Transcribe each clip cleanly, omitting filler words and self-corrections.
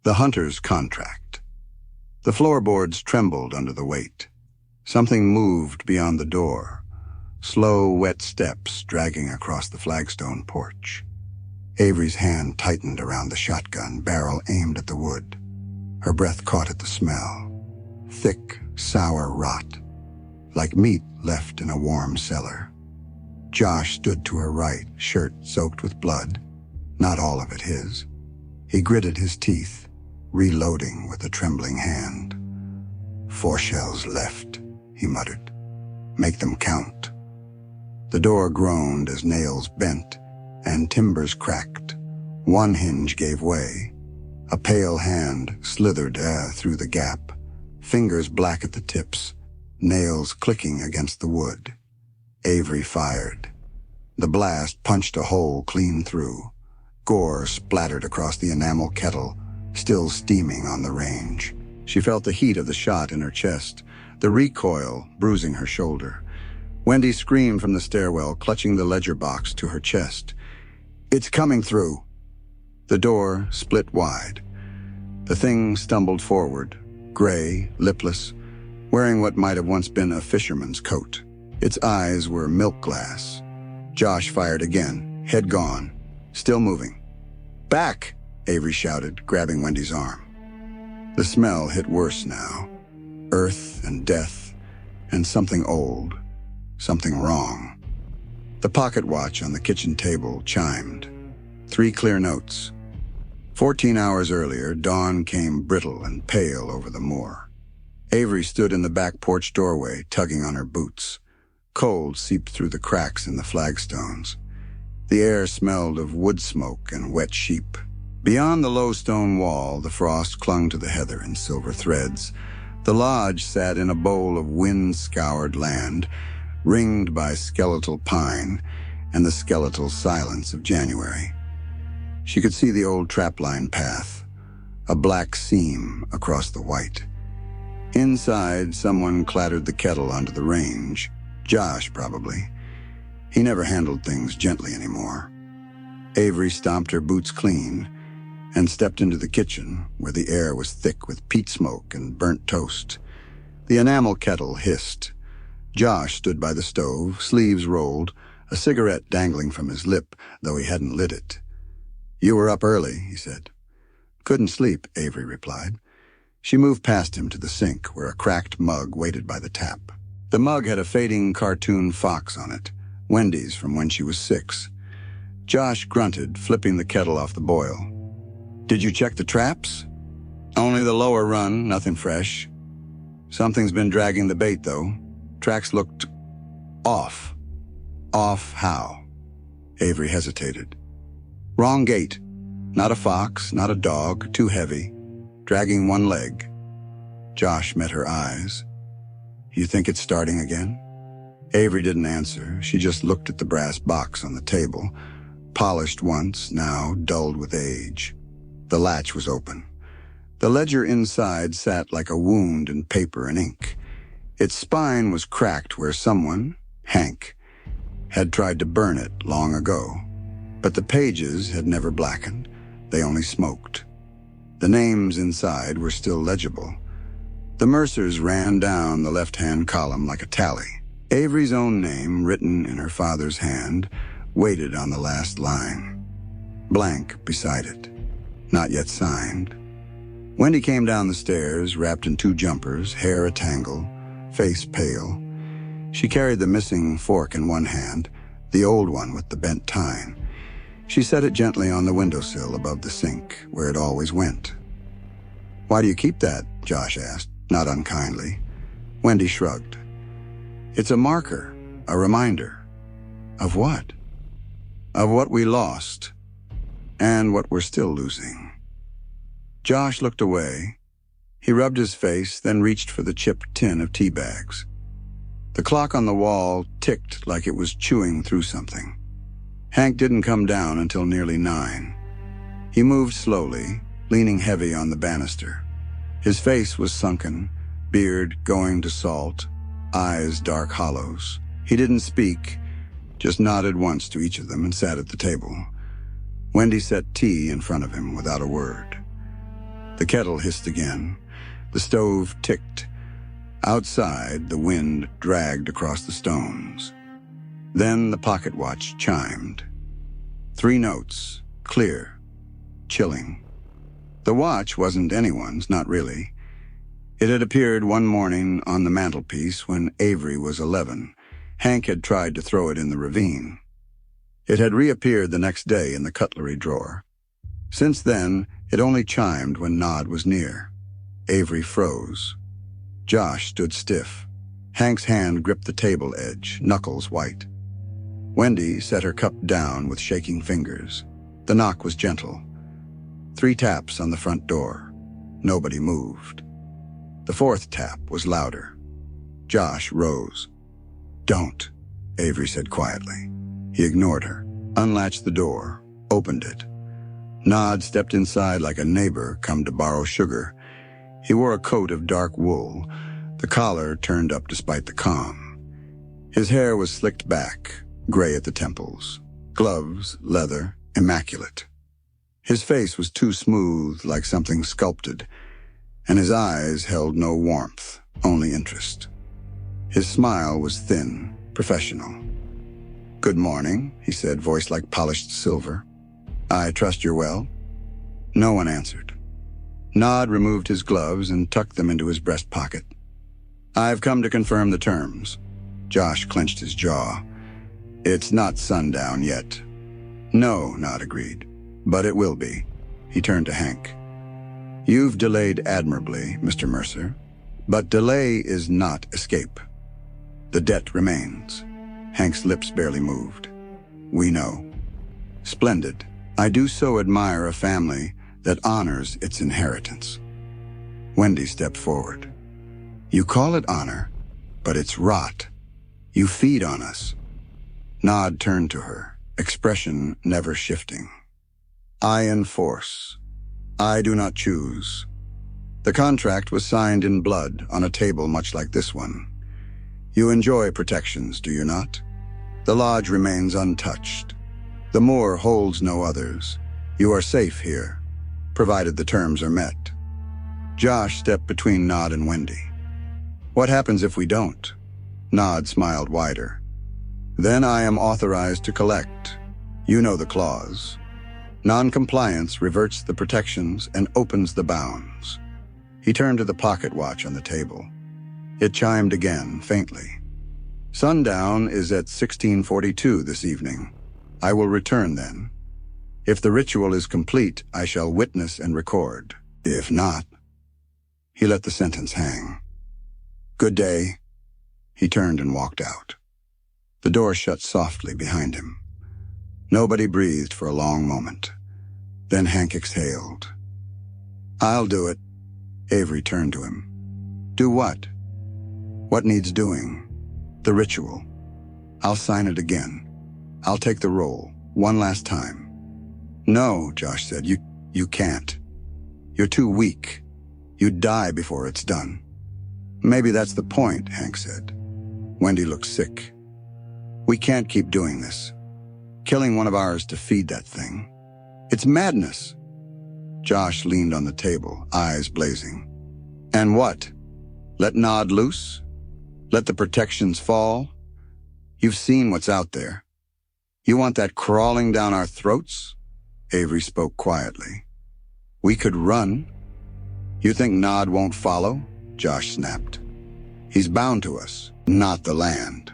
The hunter's contract. The floorboards trembled under the weight. Something moved beyond the door, slow, wet steps dragging across the flagstone porch. Avery's hand tightened around the shotgun, barrel aimed at the wood. Her breath caught at the smell. Thick, sour rot, like meat left in a warm cellar. Josh stood to her right, shirt soaked with blood, not all of it his. He gritted his teeth, reloading with a trembling hand. 4 shells left, he muttered. Make them count. The door groaned as nails bent and timbers cracked. One hinge gave way. A pale hand slithered through the gap, fingers black at the tips, nails clicking against the wood. Avery fired. The blast punched a hole clean through. Gore splattered across the enamel kettle, still steaming on the range. She felt the heat of the shot in her chest, the recoil bruising her shoulder. Wendy screamed from the stairwell, clutching the ledger box to her chest. "It's coming through." The door split wide. The thing stumbled forward, gray, lipless, wearing what might have once been a fisherman's coat. Its eyes were milk glass. Josh fired again, head gone, still moving. "Back!" Avery shouted, grabbing Wendy's arm. The smell hit worse now. Earth and death, and something old, something wrong. The pocket watch on the kitchen table chimed. 3 clear notes. 14 hours earlier, dawn came brittle and pale over the moor. Avery stood in the back porch doorway, tugging on her boots. Cold seeped through the cracks in the flagstones. The air smelled of wood smoke and wet sheep. Beyond the low stone wall, the frost clung to the heather in silver threads. The lodge sat in a bowl of wind-scoured land, ringed by skeletal pine and the skeletal silence of January. She could see the old trapline path, a black seam across the white. Inside, someone clattered the kettle onto the range. Josh, probably. He never handled things gently anymore. Avery stomped her boots clean and stepped into the kitchen, where the air was thick with peat smoke and burnt toast. The enamel kettle hissed. Josh stood by the stove, sleeves rolled, a cigarette dangling from his lip, though he hadn't lit it. "You were up early," he said. "Couldn't sleep," Avery replied. She moved past him to the sink, where a cracked mug waited by the tap. The mug had a fading cartoon fox on it, Wendy's from when she was 6. Josh grunted, flipping the kettle off the boil. "Did you check the traps?" "Only the lower run, nothing fresh. Something's been dragging the bait, though. Tracks looked off." "Off how?" Avery hesitated. "Wrong gait. Not a fox, not a dog, too heavy. Dragging one leg." Josh met her eyes. "You think it's starting again?" Avery didn't answer. She just looked at the brass box on the table, polished once, now dulled with age. The latch was open. The ledger inside sat like a wound in paper and ink. Its spine was cracked where someone, Hank, had tried to burn it long ago. But the pages had never blackened. They only smoked. The names inside were still legible. The Mercers ran down the left-hand column like a tally. Avery's own name, written in her father's hand, waited on the last line. Blank beside it. Not yet signed. Wendy came down the stairs, wrapped in 2 jumpers, hair a tangle, face pale. She carried the missing fork in one hand, the old one with the bent tine. She set it gently on the windowsill above the sink, where it always went. "Why do you keep that?" Josh asked, not unkindly. Wendy shrugged. "It's a marker, a reminder." "Of what?" "Of what we lost, and what we're still losing." Josh looked away. He rubbed his face, then reached for the chipped tin of tea bags. The clock on the wall ticked like it was chewing through something. Hank didn't come down until nearly 9. He moved slowly, leaning heavy on the banister. His face was sunken, beard going to salt, eyes dark hollows. He didn't speak, just nodded once to each of them and sat at the table. Wendy set tea in front of him without a word. The kettle hissed again. The stove ticked. Outside, the wind dragged across the stones. Then the pocket watch chimed. 3 notes, clear, chilling. The watch wasn't anyone's, not really. It had appeared one morning on the mantelpiece when Avery was 11. Hank had tried to throw it in the ravine. It had reappeared the next day in the cutlery drawer. Since then, it only chimed when Nod was near. Avery froze. Josh stood stiff. Hank's hand gripped the table edge, knuckles white. Wendy set her cup down with shaking fingers. The knock was gentle. 3 taps on the front door. Nobody moved. The 4th tap was louder. Josh rose. "Don't," Avery said quietly. He ignored her, unlatched the door, opened it. Nod stepped inside like a neighbor come to borrow sugar. He wore a coat of dark wool, the collar turned up despite the calm. His hair was slicked back, gray at the temples. Gloves, leather, immaculate. His face was too smooth, like something sculpted, and his eyes held no warmth, only interest. His smile was thin, professional. "Good morning," he said, voice like polished silver. "I trust you're well?" No one answered. Nod removed his gloves and tucked them into his breast pocket. "I've come to confirm the terms." Josh clenched his jaw. "It's not sundown yet." "No," Nod agreed, "but it will be." He turned to Hank. "You've delayed admirably, Mr. Mercer, but delay is not escape. The debt remains." Hank's lips barely moved. "We know." "Splendid. I do so admire a family that honors its inheritance." Wendy stepped forward. "You call it honor, but it's rot. You feed on us." Nod turned to her, expression never shifting. "I enforce. I do not choose. The contract was signed in blood on a table much like this one. You enjoy protections, do you not? The lodge remains untouched. The moor holds no others. You are safe here, provided the terms are met." Josh stepped between Nod and Wendy. "What happens if we don't?" Nod smiled wider. "Then I am authorized to collect. You know the clause. Non-compliance reverts the protections and opens the bounds." He turned to the pocket watch on the table. It chimed again, faintly. "Sundown is at 16:42 this evening. I will return then. If the ritual is complete, I shall witness and record. If not..." He let the sentence hang. "Good day." He turned and walked out. The door shut softly behind him. Nobody breathed for a long moment. Then Hank exhaled. "I'll do it." Avery turned to him. "Do what?" "What needs doing? The ritual. I'll sign it again. I'll take the roll, one last time." "No," Josh said, you can't. You're too weak. You'd die before it's done." "Maybe that's the point," Hank said. Wendy looked sick. "We can't keep doing this. Killing one of ours to feed that thing. It's madness." Josh leaned on the table, eyes blazing. "And what? Let Nod loose? Let the protections fall? You've seen what's out there. You want that crawling down our throats?" Avery spoke quietly. "We could run." "You think Nod won't follow?" Josh snapped. "He's bound to us, not the land."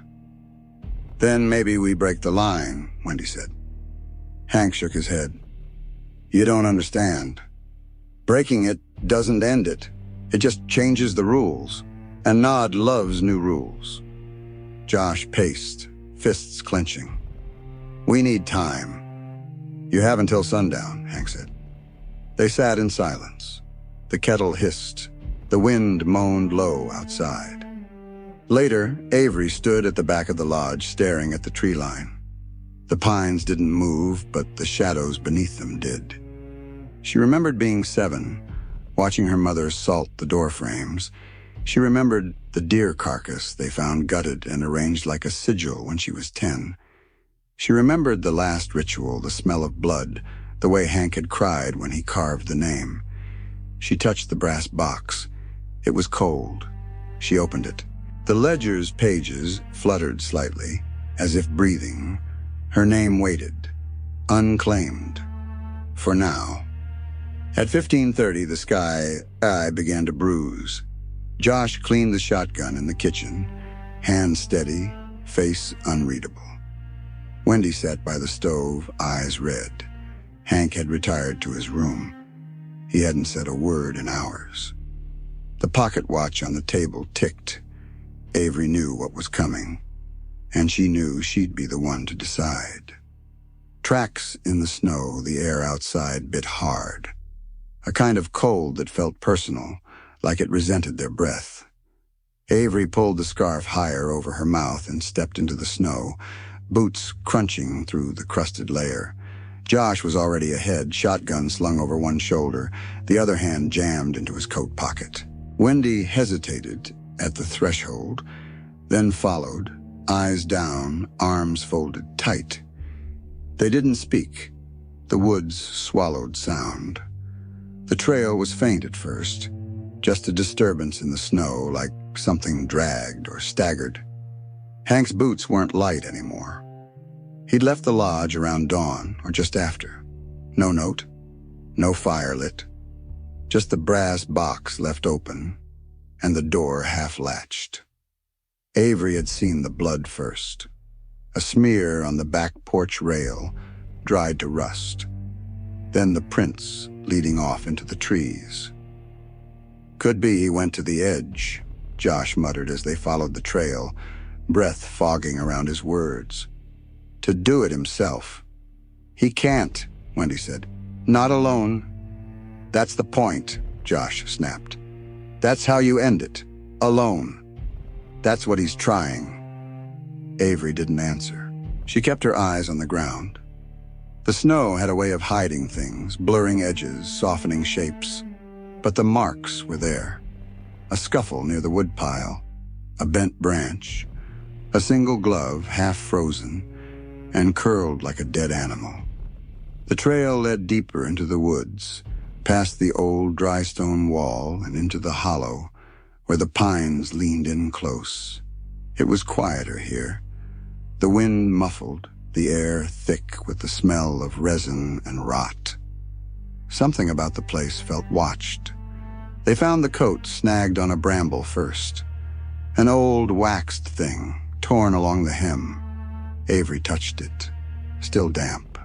"Then maybe we break the line," Wendy said. Hank shook his head. "You don't understand. Breaking it doesn't end it. It just changes the rules. And Nod loves new rules." Josh paced, fists clenching. "We need time." "You have until sundown," Hank said. They sat in silence. The kettle hissed. The wind moaned low outside. Later, Avery stood at the back of the lodge staring at the tree line. The pines didn't move, but the shadows beneath them did. She remembered being 7, watching her mother salt the door frames. She remembered the deer carcass they found gutted and arranged like a sigil when she was 10. She remembered the last ritual, the smell of blood, the way Hank had cried when he carved the name. She touched the brass box. It was cold. She opened it. The ledger's pages fluttered slightly, as if breathing. Her name waited. Unclaimed. For now. At 15:30, the sky began to bruise. Josh cleaned the shotgun in the kitchen, hands steady, face unreadable. Wendy sat by the stove, eyes red. Hank had retired to his room. He hadn't said a word in hours. The pocket watch on the table ticked. Avery knew what was coming, and she knew she'd be the one to decide. Tracks in the snow, the air outside bit hard. A kind of cold that felt personal, like it resented their breath. Avery pulled the scarf higher over her mouth and stepped into the snow, boots crunching through the crusted layer. Josh was already ahead, shotgun slung over one shoulder, the other hand jammed into his coat pocket. Wendy hesitated at the threshold, then followed, eyes down, arms folded tight. They didn't speak. The woods swallowed sound. The trail was faint at first, just a disturbance in the snow, like something dragged or staggered. Hank's boots weren't light anymore. He'd left the lodge around dawn, or just after. No note, no fire lit, just the brass box left open, and the door half-latched. Avery had seen the blood first. A smear on the back porch rail, dried to rust. Then the prints leading off into the trees. Could be he went to the edge, Josh muttered as they followed the trail, breath fogging around his words. To do it himself. He can't, Wendy said. Not alone. That's the point, Josh snapped. That's how you end it. Alone. That's what he's trying. Avery didn't answer. She kept her eyes on the ground. The snow had a way of hiding things, blurring edges, softening shapes. But the marks were there. A scuffle near the woodpile, a bent branch, a single glove half frozen and curled like a dead animal. The trail led deeper into the woods, past the old dry stone wall and into the hollow where the pines leaned in close. It was quieter here. The wind muffled, the air thick with the smell of resin and rot. Something about the place felt watched. They found the coat snagged on a bramble first. An old waxed thing, torn along the hem. Avery touched it, still damp.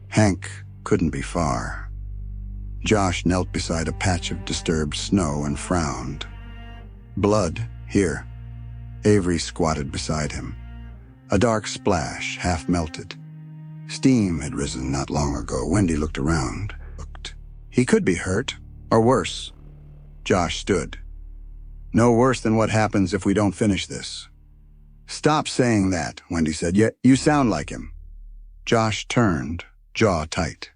Hank couldn't be far. Josh knelt beside a patch of disturbed snow and frowned. Blood, here. Avery squatted beside him. A dark splash, half melted. Steam had risen not long ago. Wendy looked around. He could be hurt, or worse. Josh stood. No worse than what happens if we don't finish this. Stop saying that, Wendy said. Yet you sound like him. Josh turned, jaw tight.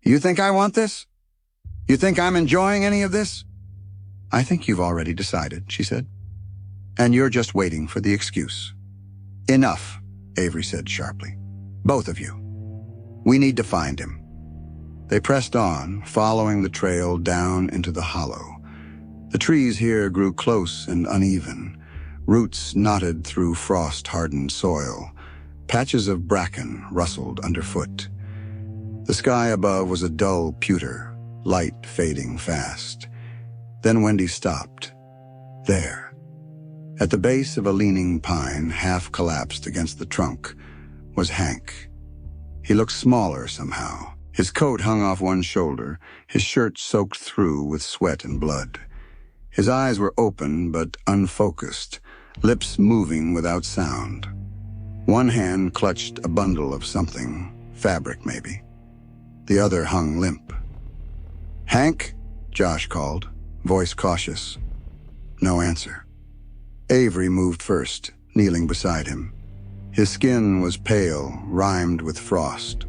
You think I want this? You think I'm enjoying any of this? I think you've already decided, she said. And you're just waiting for the excuse. Enough, Avery said sharply. Both of you. We need to find him. They pressed on, following the trail down into the hollow. The trees here grew close and uneven, roots knotted through frost-hardened soil. Patches of bracken rustled underfoot. The sky above was a dull pewter, light fading fast. Then Wendy stopped. There. At the base of a leaning pine, half collapsed against the trunk, was Hank. He looked smaller somehow. His coat hung off one shoulder, his shirt soaked through with sweat and blood. His eyes were open but unfocused, lips moving without sound. One hand clutched a bundle of something, fabric maybe. The other hung limp. Hank? Josh called, voice cautious. No answer. Avery moved first, kneeling beside him. His skin was pale, rimed with frost.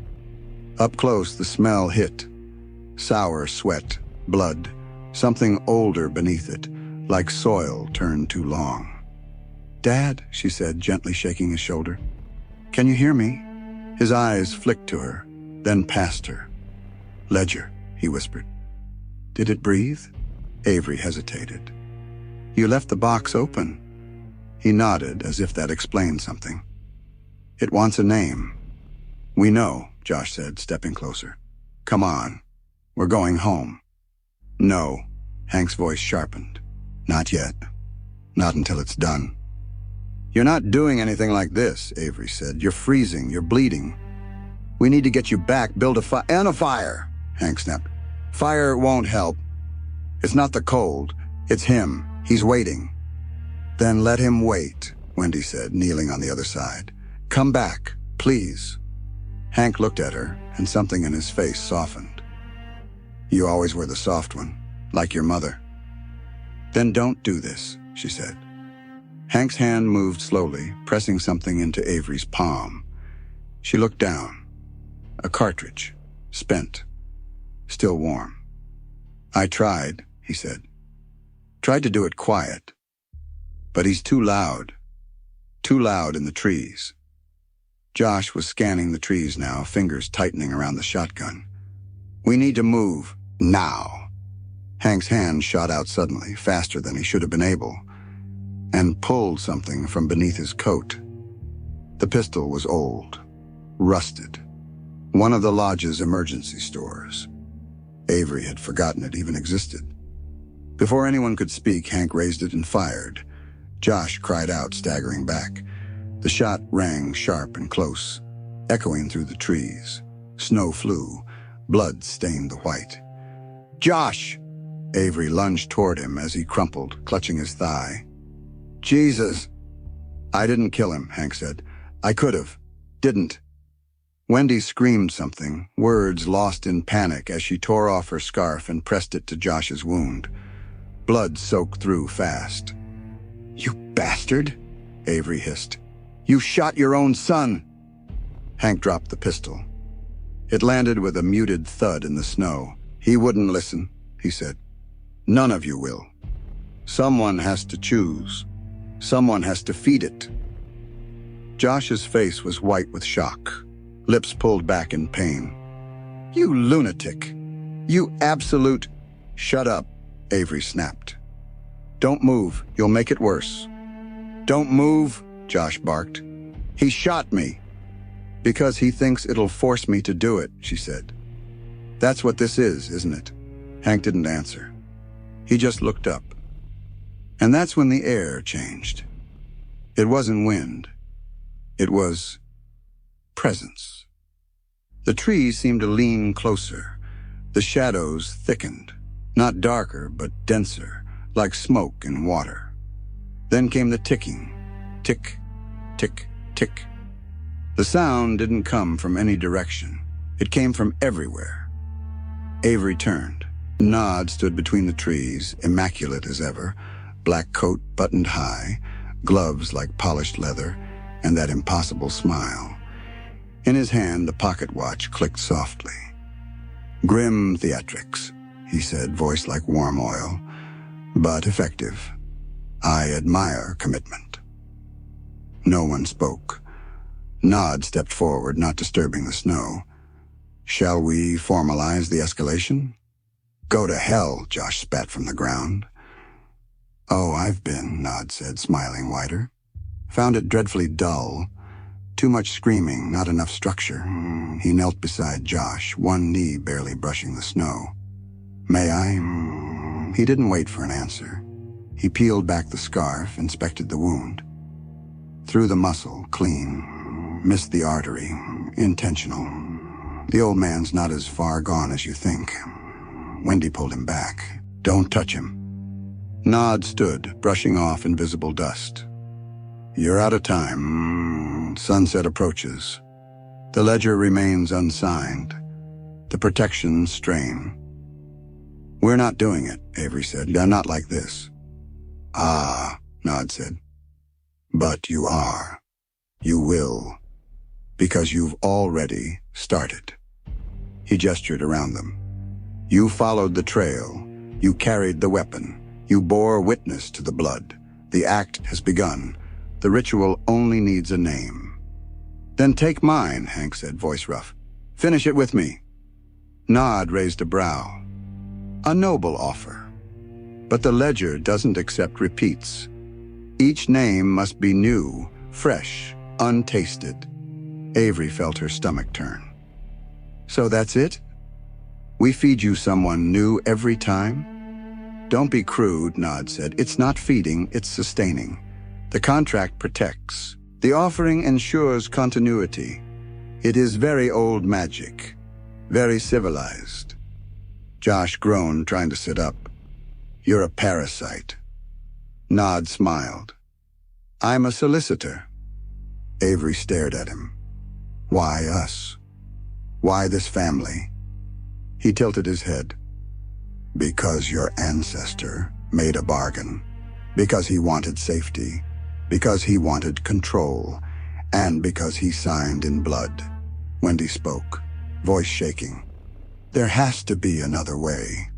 Up close, the smell hit. Sour sweat, blood, something older beneath it, like soil turned too long. Dad, she said, gently shaking his shoulder. Can you hear me? His eyes flicked to her, then past her. Ledger, he whispered. Did it breathe? Avery hesitated. You left the box open. He nodded as if that explained something. It wants a name. We know, Josh said, stepping closer. Come on. We're going home. No, Hank's voice sharpened. Not yet. Not until it's done. You're not doing anything like this, Avery said. You're freezing. You're bleeding. We need to get you back. Build a fire, Hank snapped. Fire won't help. It's not the cold. It's him. He's waiting. Then let him wait, Wendy said, kneeling on the other side. Come back, please. Hank looked at her, and something in his face softened. You always were the soft one, like your mother. Then don't do this, she said. Hank's hand moved slowly, pressing something into Avery's palm. She looked down. A cartridge, spent, still warm. I tried, he said. Tried to do it quiet. But he's too loud in the trees. Josh was scanning the trees now, fingers tightening around the shotgun. We need to move, now. Hank's hand shot out suddenly, faster than he should have been able, and pulled something from beneath his coat. The pistol was old, rusted. One of the lodge's emergency stores. Avery had forgotten it even existed. Before anyone could speak, Hank raised it and fired. Josh cried out, staggering back. The shot rang sharp and close, echoing through the trees. Snow flew. Blood stained the white. Josh! Avery lunged toward him as he crumpled, clutching his thigh. Jesus! I didn't kill him, Hank said. I could have. Didn't. Wendy screamed something, words lost in panic as she tore off her scarf and pressed it to Josh's wound. Blood soaked through fast. You bastard! Avery hissed. You shot your own son! Hank dropped the pistol. It landed with a muted thud in the snow. He wouldn't listen, he said. None of you will. Someone has to choose. Someone has to feed it. Josh's face was white with shock, lips pulled back in pain. You lunatic! You absolute— Shut up, Avery snapped. Don't move, you'll make it worse. Don't move, Josh barked. He shot me. Because he thinks it'll force me to do it, she said. That's what this is, isn't it? Hank didn't answer. He just looked up. And that's when the air changed. It wasn't wind. It was presence. The trees seemed to lean closer. The shadows thickened, not darker, but denser, like smoke in water. Then came the ticking. Tick, tick, tick. The sound didn't come from any direction. It came from everywhere. Avery turned. Nod stood between the trees, immaculate as ever, black coat buttoned high, gloves like polished leather, and that impossible smile. In his hand, the pocket watch clicked softly. Grim theatrics, he said, voice like warm oil, but effective. I admire commitment. No one spoke. Nod stepped forward, not disturbing the snow. Shall we formalize the escalation? Go to hell, Josh spat from the ground. Oh, I've been, Nod said, smiling wider. Found it dreadfully dull. Too much screaming, not enough structure. He knelt beside Josh, one knee barely brushing the snow. May I? He didn't wait for an answer. He peeled back the scarf, inspected the wound. Through the muscle, clean. Missed the artery. Intentional. The old man's not as far gone as you think. Wendy pulled him back. Don't touch him. Nod stood, brushing off invisible dust. You're out of time. Sunset approaches. The ledger remains unsigned. The protections strain. We're not doing it, Avery said. Not like this. Ah, Nod said. But you are. You will. Because you've already started. He gestured around them. You followed the trail. You carried the weapon. You bore witness to the blood. The act has begun. The ritual only needs a name. Then take mine, Hank said, voice rough. Finish it with me. Nod raised a brow. A noble offer. But the ledger doesn't accept repeats. Each name must be new, fresh, untasted. Avery felt her stomach turn. So that's it? We feed you someone new every time? Don't be crude, Nod said. It's not feeding, it's sustaining. The contract protects. The offering ensures continuity. It is very old magic, very civilized. Josh groaned, trying to sit up. You're a parasite. Nod smiled. I'm a solicitor. Avery stared at him. Why us? Why this family? He tilted his head. Because your ancestor made a bargain. Because he wanted safety. Because he wanted control. And because he signed in blood. Wendy spoke, voice shaking. There has to be another way.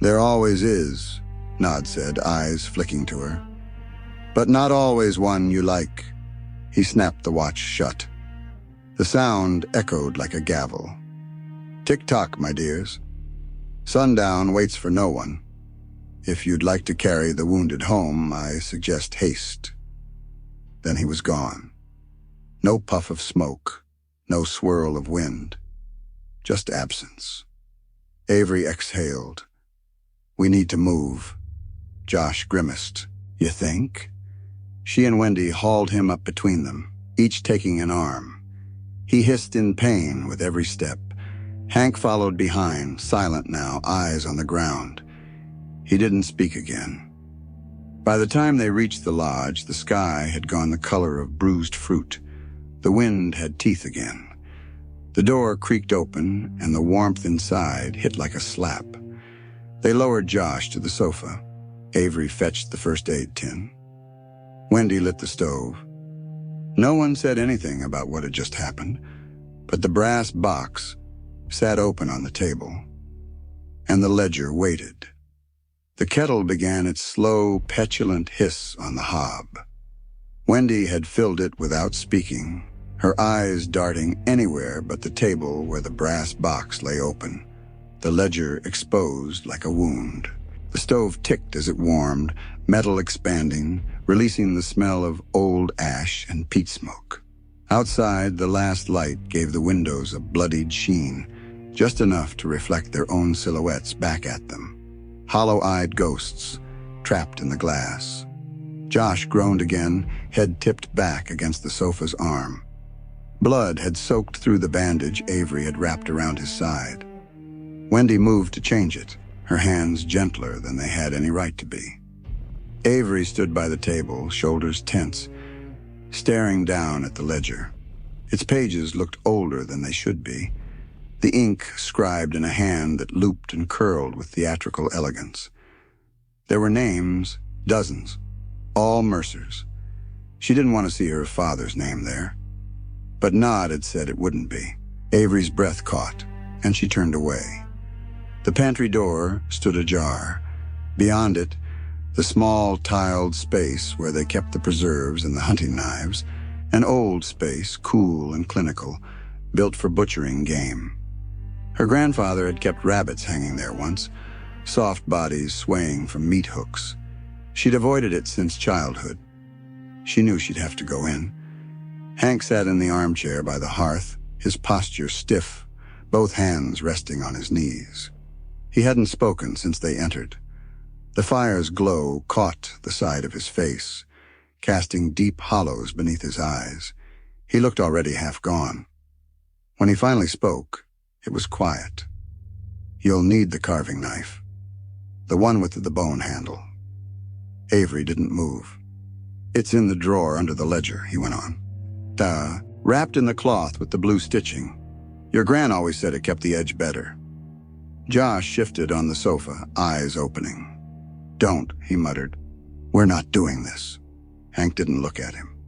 There always is, Nod said, eyes flicking to her. But not always one you like. He snapped the watch shut. The sound echoed like a gavel. Tick-tock, my dears. Sundown waits for no one. If you'd like to carry the wounded home, I suggest haste. Then he was gone. No puff of smoke, no swirl of wind. Just absence. Avery exhaled. We need to move. Josh grimaced. You think? She and Wendy hauled him up between them, each taking an arm. He hissed in pain with every step. Hank followed behind, silent now, eyes on the ground. He didn't speak again. By the time they reached the lodge, the sky had gone the color of bruised fruit. The wind had teeth again. The door creaked open, and the warmth inside hit like a slap. They lowered Josh to the sofa. Avery fetched the first aid tin. Wendy lit the stove. No one said anything about what had just happened, but the brass box sat open on the table, and the ledger waited. The kettle began its slow, petulant hiss on the hob. Wendy had filled it without speaking, her eyes darting anywhere but the table where the brass box lay open, the ledger exposed like a wound. The stove ticked as it warmed, metal expanding, releasing the smell of old ash and peat smoke. Outside, the last light gave the windows a bloodied sheen, just enough to reflect their own silhouettes back at them. Hollow-eyed ghosts, trapped in the glass. Josh groaned again, head tipped back against the sofa's arm. Blood had soaked through the bandage Avery had wrapped around his side. Wendy moved to change it, her hands gentler than they had any right to be. Avery stood by the table, shoulders tense, staring down at the ledger. Its pages looked older than they should be, the ink scribed in a hand that looped and curled with theatrical elegance. There were names, dozens, all Mercers. She didn't want to see her father's name there. But Nod had said it wouldn't be. Avery's breath caught, and she turned away. The pantry door stood ajar. Beyond it, the small tiled space where they kept the preserves and the hunting knives, an old space, cool and clinical, built for butchering game. Her grandfather had kept rabbits hanging there once, soft bodies swaying from meat hooks. She'd avoided it since childhood. She knew she'd have to go in. Hank sat in the armchair by the hearth, his posture stiff, both hands resting on his knees. He hadn't spoken since they entered. The fire's glow caught the side of his face, casting deep hollows beneath his eyes. He looked already half gone. When he finally spoke, it was quiet. You'll need the carving knife. The one with the bone handle. Avery didn't move. It's in the drawer under the ledger, he went on. Wrapped in the cloth with the blue stitching. Your gran always said it kept the edge better. Josh shifted on the sofa, eyes opening. Don't, he muttered. We're not doing this. Hank didn't look at him.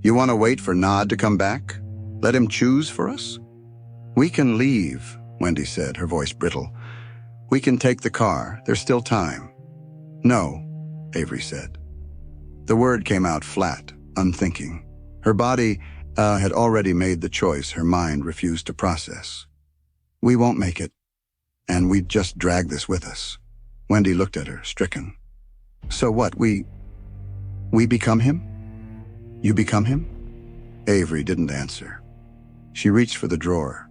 You want to wait for Nod to come back? Let him choose for us? We can leave, Wendy said, her voice brittle. We can take the car. There's still time. No, Avery said. The word came out flat, unthinking. Her body had already made the choice her mind refused to process. We won't make it. and we'd just drag this with us. Wendy looked at her, stricken. So what, we become him? You become him? Avery didn't answer. She reached for the drawer.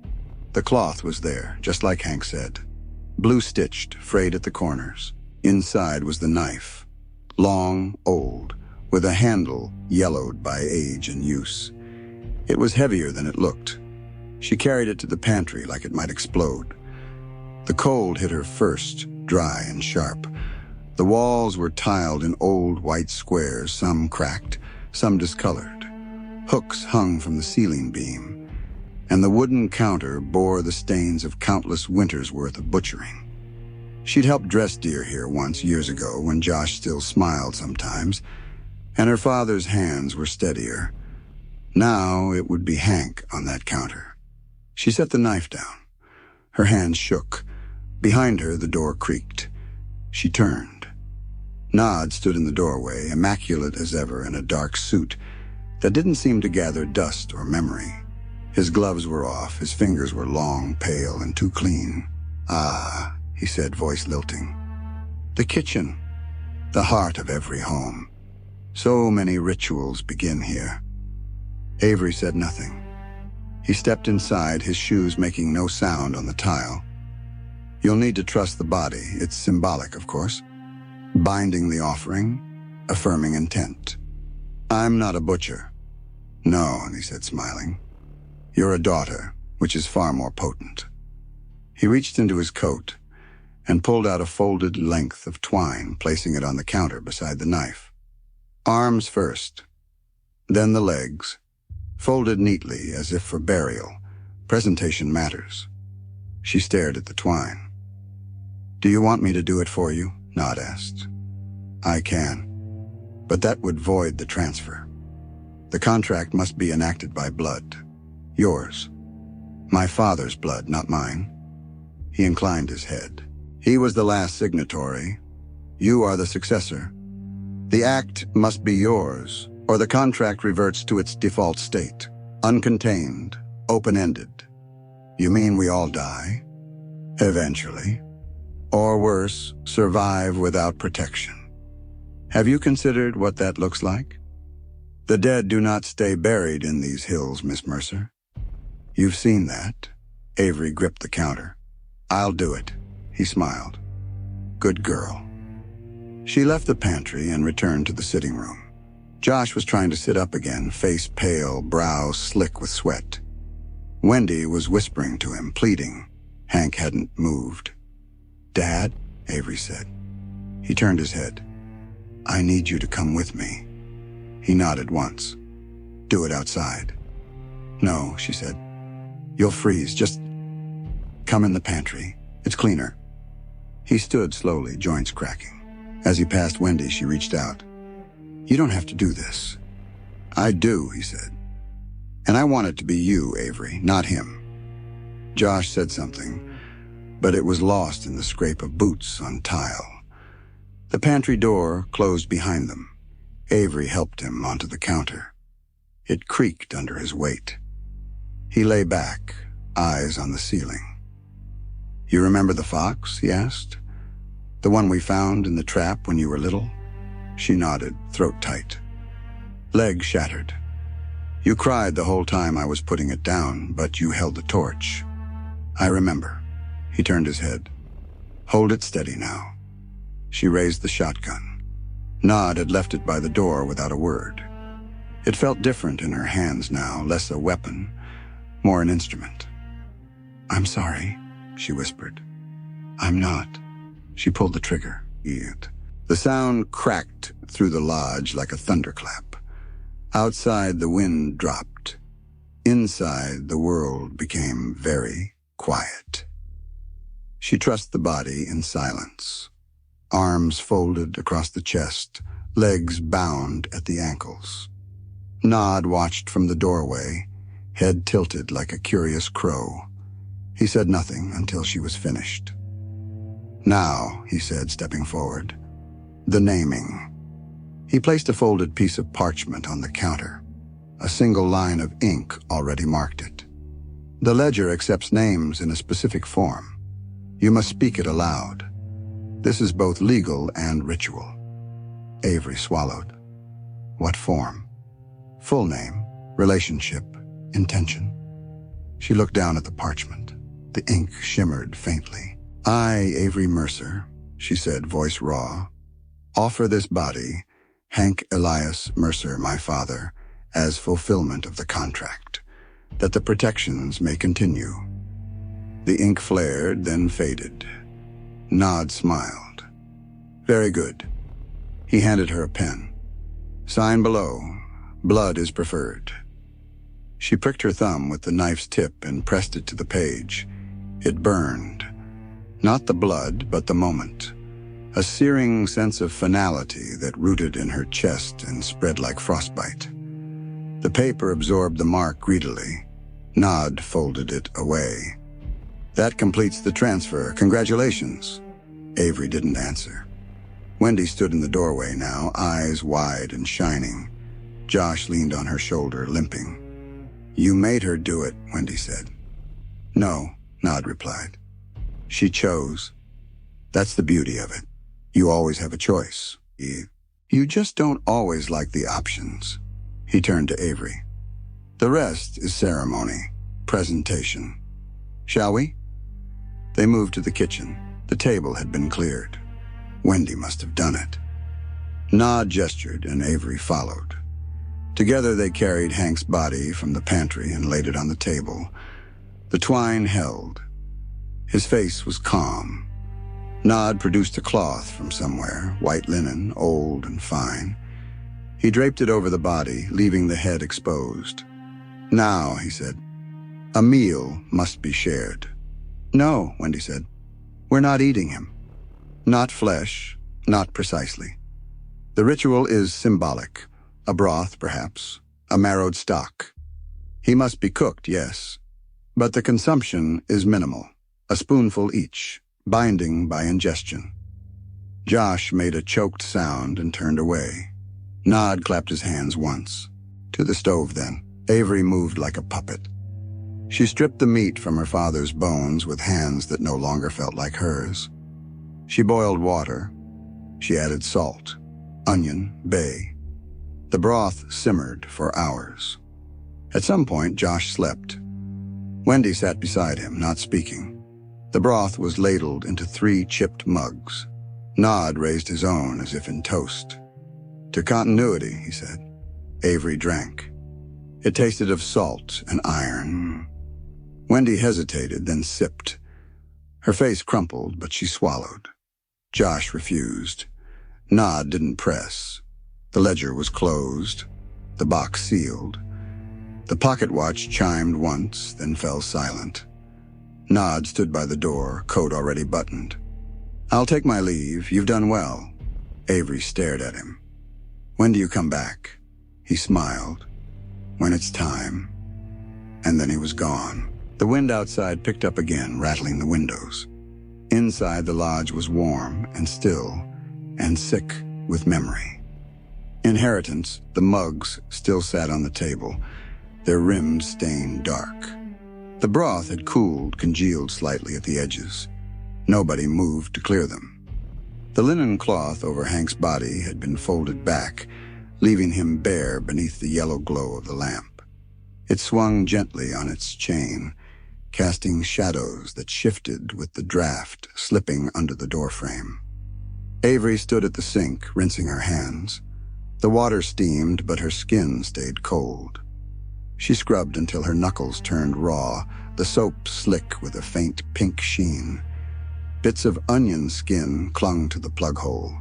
The cloth was there, just like Hank said. Blue-stitched, frayed at the corners. Inside was the knife. Long, old, with a handle yellowed by age and use. It was heavier than it looked. She carried it to the pantry like it might explode. The cold hit her first, dry and sharp. The walls were tiled in old white squares, some cracked, some discolored. Hooks hung from the ceiling beam, and the wooden counter bore the stains of countless winters' worth of butchering. She'd helped dress deer here once, years ago, when Josh still smiled sometimes, and her father's hands were steadier. Now it would be Hank on that counter. She set the knife down. Her hands shook. Behind her, the door creaked. She turned. Nod stood in the doorway, immaculate as ever in a dark suit that didn't seem to gather dust or memory. His gloves were off, his fingers were long, pale, and too clean. "Ah," he said, voice lilting. "The kitchen, the heart of every home. So many rituals begin here." Avery said nothing. He stepped inside, his shoes making no sound on the tile. "You'll need to trust the body. It's symbolic, of course. Binding the offering, affirming intent. I'm not a butcher." "No," he said, smiling. "You're a daughter, which is far more potent." He reached into his coat and pulled out a folded length of twine, placing it on the counter beside the knife. "Arms first, then the legs, folded neatly as if for burial. Presentation matters." She stared at the twine. "Do you want me to do it for you?" Nod asked. "I can, but that would void the transfer. The contract must be enacted by blood. Yours. My father's blood, not mine." He inclined his head. "He was the last signatory. You are the successor. The act must be yours, or the contract reverts to its default state, uncontained, open-ended." "You mean we all die?" "Eventually. Or worse, survive without protection. Have you considered what that looks like? The dead do not stay buried in these hills, Miss Mercer. You've seen that." Avery gripped the counter. "I'll do it," he smiled. "Good girl." She left the pantry and returned to the sitting room. Josh was trying to sit up again, face pale, brow slick with sweat. Wendy was whispering to him, pleading. Hank hadn't moved. "Dad," Avery said. He turned his head. "I need you to come with me." He nodded once. "Do it outside." "No," she said. "You'll freeze. Just come in the pantry. It's cleaner." He stood slowly, joints cracking. As he passed Wendy, she reached out. "You don't have to do this." "I do," he said. "And I want it to be you, Avery, not him." Josh said something, but it was lost in the scrape of boots on tile. The pantry door closed behind them. Avery helped him onto the counter. It creaked under his weight. He lay back, eyes on the ceiling. "You remember the fox?" he asked. "The one we found in the trap when you were little?" She nodded, throat tight. "Leg shattered. You cried the whole time I was putting it down, but you held the torch." "I remember." He turned his head. "Hold it steady now." She raised the shotgun. Nod had left it by the door without a word. It felt different in her hands now, less a weapon, more an instrument. "I'm sorry," she whispered. "I'm not." She pulled the trigger. The sound cracked through the lodge like a thunderclap. Outside, the wind dropped. Inside, the world became very quiet. She trussed the body in silence. Arms folded across the chest, legs bound at the ankles. Nod watched from the doorway, head tilted like a curious crow. He said nothing until she was finished. "Now," he said, stepping forward, "the naming." He placed a folded piece of parchment on the counter. A single line of ink already marked it. "The ledger accepts names in a specific form. You must speak it aloud. This is both legal and ritual. Avery swallowed. What form? Full name, relationship, intention. She looked down at the parchment. The ink shimmered faintly. I, Avery Mercer, she said, voice raw, offer this body, Hank Elias Mercer, my father, as fulfillment of the contract, that the protections may continue. The ink flared, then faded. Nod smiled. Very good. He handed her a pen. Sign below. Blood is preferred. She pricked her thumb with the knife's tip and pressed it to the page. It burned. Not the blood, but the moment. A searing sense of finality that rooted in her chest and spread like frostbite. The paper absorbed the mark greedily. Nod folded it away. That completes the transfer. Congratulations. Avery didn't answer. Wendy stood in the doorway now, eyes wide and shining. Josh leaned on her shoulder, limping. You made her do it, Wendy said. No, Nod replied. She chose. That's the beauty of it. You always have a choice. You just don't always like the options. He turned to Avery. The rest is ceremony, presentation. Shall we? They moved to the kitchen. The table had been cleared. Wendy must have done it. Nod gestured and Avery followed. Together they carried Hank's body from the pantry and laid it on the table. The twine held. His face was calm. Nod produced a cloth from somewhere, white linen, old and fine. He draped it over the body, leaving the head exposed. Now, he said, a meal must be shared. No, Wendy said. We're not eating him. Not flesh, not precisely. The ritual is symbolic. A broth, perhaps. A marrowed stock. He must be cooked, yes. But the consumption is minimal. A spoonful each, binding by ingestion. Josh made a choked sound and turned away. Nod clapped his hands once. To the stove, then. Avery moved like a puppet. She stripped the meat from her father's bones with hands that no longer felt like hers. She boiled water. She added salt, onion, bay. The broth simmered for hours. At some point, Josh slept. Wendy sat beside him, not speaking. The broth was ladled into 3 chipped mugs. Nod raised his own as if in toast. To continuity, he said. Avery drank. It tasted of salt and iron. Wendy hesitated, then sipped. Her face crumpled, but she swallowed. Josh refused. Nod didn't press. The ledger was closed, the box sealed. The pocket watch chimed once, then fell silent. Nod stood by the door, coat already buttoned. I'll take my leave. You've done well. Avery stared at him. When do you come back? He smiled. When it's time. And then he was gone. The wind outside picked up again, rattling the windows. Inside, the lodge was warm and still, and sick with memory. Inheritance, the mugs still sat on the table, their rims stained dark. The broth had cooled, congealed slightly at the edges. Nobody moved to clear them. The linen cloth over Hank's body had been folded back, leaving him bare beneath the yellow glow of the lamp. It swung gently on its chain, casting shadows that shifted with the draft slipping under the doorframe. Avery stood at the sink, rinsing her hands. The water steamed, but her skin stayed cold. She scrubbed until her knuckles turned raw, the soap slick with a faint pink sheen. Bits of onion skin clung to the plug hole.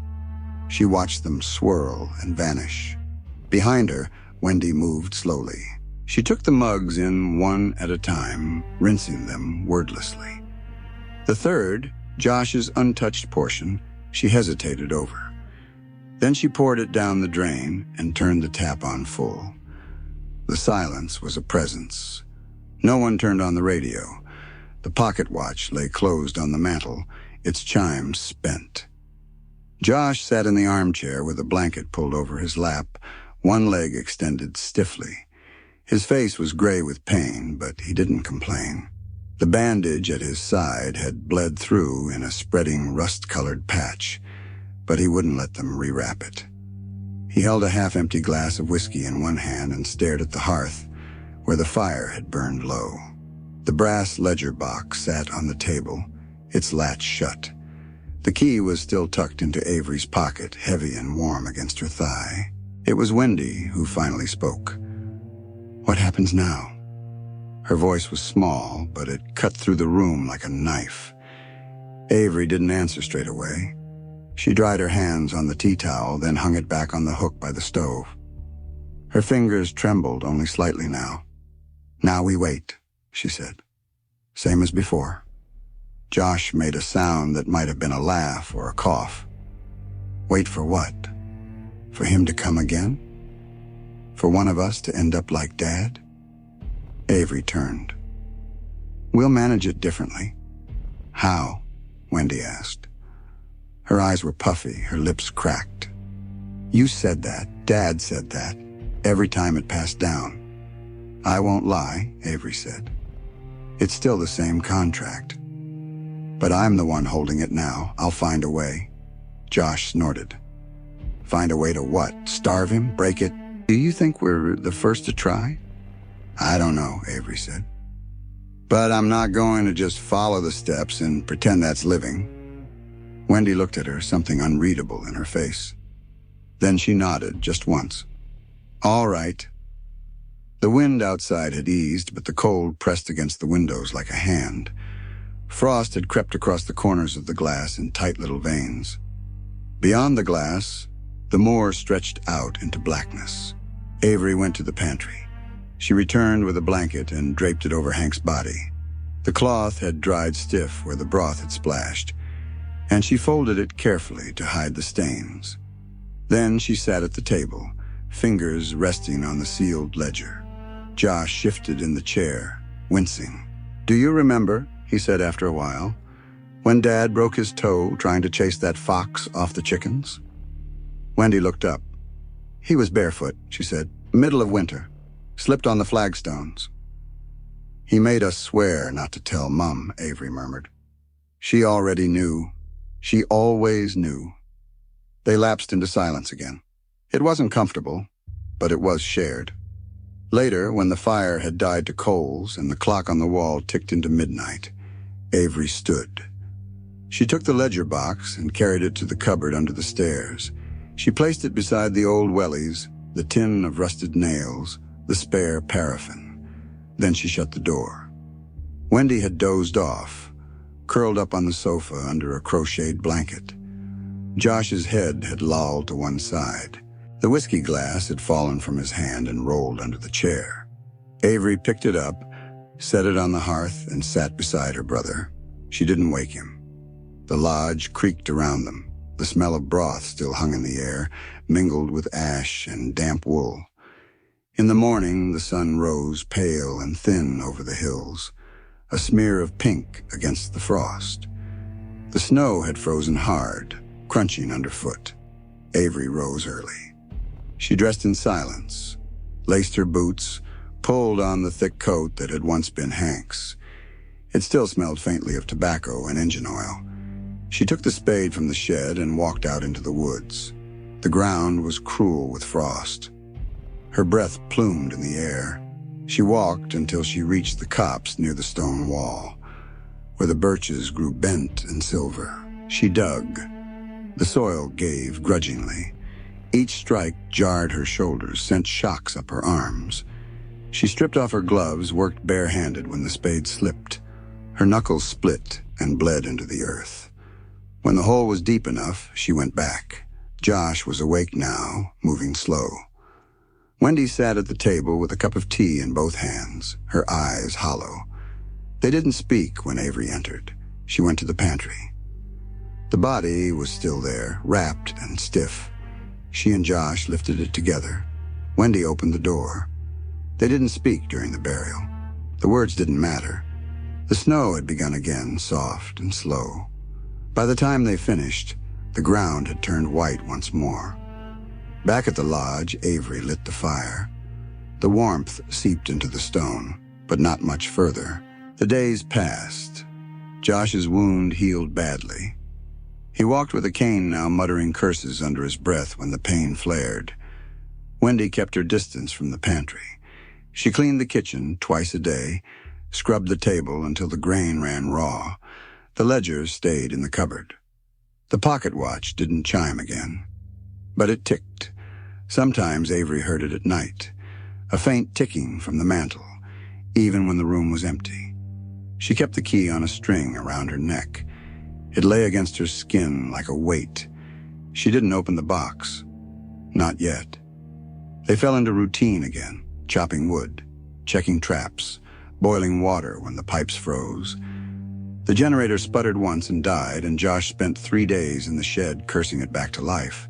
She watched them swirl and vanish. Behind her, Wendy moved slowly. She took the mugs in one at a time, rinsing them wordlessly. The third, Josh's untouched portion, she hesitated over. Then she poured it down the drain and turned the tap on full. The silence was a presence. No one turned on the radio. The pocket watch lay closed on the mantel, its chimes spent. Josh sat in the armchair with a blanket pulled over his lap, one leg extended stiffly. His face was gray with pain, but he didn't complain. The bandage at his side had bled through in a spreading rust-colored patch, but he wouldn't let them rewrap it. He held a half-empty glass of whiskey in one hand and stared at the hearth, where the fire had burned low. The brass ledger box sat on the table, its latch shut. The key was still tucked into Avery's pocket, heavy and warm against her thigh. It was Wendy who finally spoke. "What happens now?" Her voice was small, but it cut through the room like a knife. Avery didn't answer straight away. She dried her hands on the tea towel, then hung it back on the hook by the stove. Her fingers trembled only slightly now. "Now we wait," she said. "Same as before." Josh made a sound that might have been a laugh or a cough. "Wait for what? For him to come again? For one of us to end up like Dad?" Avery turned. "We'll manage it differently." "How?" Wendy asked. Her eyes were puffy, her lips cracked. "You said that, Dad said that, every time it passed down." "I won't lie," Avery said. "It's still the same contract. But I'm the one holding it now. I'll find a way." Josh snorted. "Find a way to what? Starve him? Break it? Do you think we're the first to try?" "I don't know," Avery said. "But I'm not going to just follow the steps and pretend that's living." Wendy looked at her, something unreadable in her face. Then she nodded just once. "All right." The wind outside had eased, but the cold pressed against the windows like a hand. Frost had crept across the corners of the glass in tight little veins. Beyond the glass, the moor stretched out into blackness. Avery went to the pantry. She returned with a blanket and draped it over Hank's body. The cloth had dried stiff where the broth had splashed, and she folded it carefully to hide the stains. Then she sat at the table, fingers resting on the sealed ledger. Josh shifted in the chair, wincing. "Do you remember," he said after a while, "when Dad broke his toe trying to chase that fox off the chickens?" Wendy looked up. "He was barefoot," she said. "Middle of winter. Slipped on the flagstones." "He made us swear not to tell Mum," Avery murmured. She already knew. She always knew. They lapsed into silence again. It wasn't comfortable, but it was shared. Later, when the fire had died to coals and the clock on the wall ticked into midnight, Avery stood. She took the ledger box and carried it to the cupboard under the stairs. She placed it beside the old wellies, the tin of rusted nails, the spare paraffin. Then she shut the door. Wendy had dozed off, curled up on the sofa under a crocheted blanket. Josh's head had lolled to one side. The whiskey glass had fallen from his hand and rolled under the chair. Avery picked it up, set it on the hearth, and sat beside her brother. She didn't wake him. The lodge creaked around them. The smell of broth still hung in the air, mingled with ash and damp wool. In the morning, the sun rose pale and thin over the hills, a smear of pink against the frost. The snow had frozen hard, crunching underfoot. Avery rose early. She dressed in silence, laced her boots, pulled on the thick coat that had once been Hank's. It still smelled faintly of tobacco and engine oil. She took the spade from the shed and walked out into the woods. The ground was cruel with frost. Her breath plumed in the air. She walked until she reached the copse near the stone wall, where the birches grew bent and silver. She dug. The soil gave grudgingly. Each strike jarred her shoulders, sent shocks up her arms. She stripped off her gloves, worked barehanded when the spade slipped. Her knuckles split and bled into the earth. When the hole was deep enough, she went back. Josh was awake now, moving slow. Wendy sat at the table with a cup of tea in both hands, her eyes hollow. They didn't speak when Avery entered. She went to the pantry. The body was still there, wrapped and stiff. She and Josh lifted it together. Wendy opened the door. They didn't speak during the burial. The words didn't matter. The snow had begun again, soft and slow. By the time they finished, the ground had turned white once more. Back at the lodge, Avery lit the fire. The warmth seeped into the stone, but not much further. The days passed. Josh's wound healed badly. He walked with a cane now, muttering curses under his breath when the pain flared. Wendy kept her distance from the pantry. She cleaned the kitchen twice a day, scrubbed the table until the grain ran raw. The ledgers stayed in the cupboard. The pocket watch didn't chime again, but it ticked. Sometimes Avery heard it at night, a faint ticking from the mantel, even when the room was empty. She kept the key on a string around her neck. It lay against her skin like a weight. She didn't open the box. Not yet. They fell into routine again, chopping wood, checking traps, boiling water when the pipes froze. The generator sputtered once and died, and Josh spent 3 days in the shed cursing it back to life.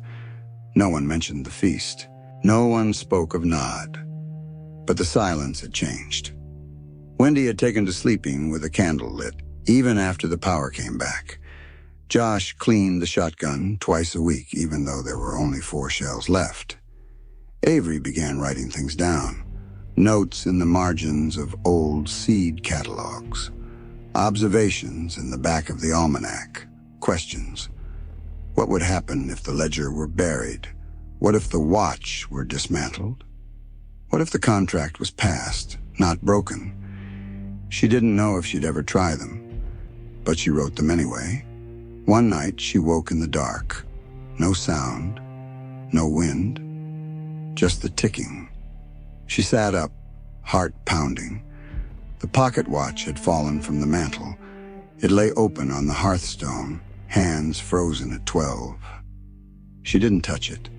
No one mentioned the feast. No one spoke of Nod. But the silence had changed. Wendy had taken to sleeping with a candle lit, even after the power came back. Josh cleaned the shotgun twice a week, even though there were only 4 shells left. Avery began writing things down. Notes in the margins of old seed catalogs. Observations in the back of the almanac. Questions. What would happen if the ledger were buried? What if the watch were dismantled? What if the contract was passed, not broken? She didn't know if she'd ever try them, but she wrote them anyway. One night she woke in the dark. No sound, no wind, just the ticking. She sat up, heart pounding. The pocket watch had fallen from the mantel. It lay open on the hearthstone, hands frozen at 12. She didn't touch it.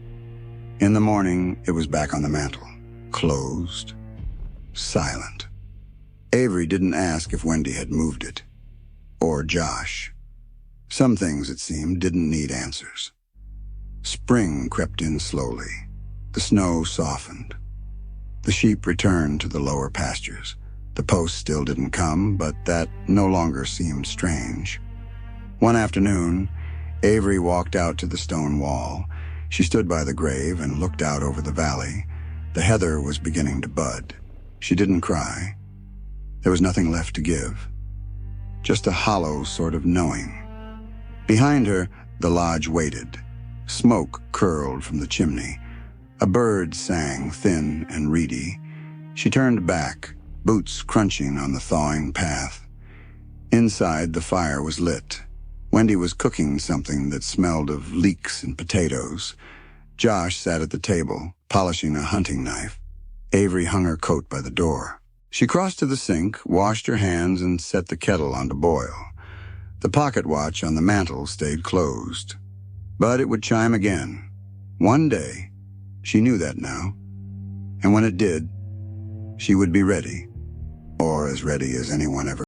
In the morning, it was back on the mantel, closed, silent. Avery didn't ask if Wendy had moved it, or Josh. Some things, it seemed, didn't need answers. Spring crept in slowly. The snow softened. The sheep returned to the lower pastures. The post still didn't come, but that no longer seemed strange. One afternoon, Avery walked out to the stone wall. She stood by the grave and looked out over the valley. The heather was beginning to bud. She didn't cry. There was nothing left to give. Just a hollow sort of knowing. Behind her, the lodge waited. Smoke curled from the chimney. A bird sang, thin and reedy. She turned back, boots crunching on the thawing path. Inside, the fire was lit. Wendy was cooking something that smelled of leeks and potatoes. Josh sat at the table, polishing a hunting knife. Avery hung her coat by the door. She crossed to the sink, washed her hands, and set the kettle on to boil. The pocket watch on the mantel stayed closed. But it would chime again. One day. She knew that now. And when it did, she would be ready. Or as ready as anyone ever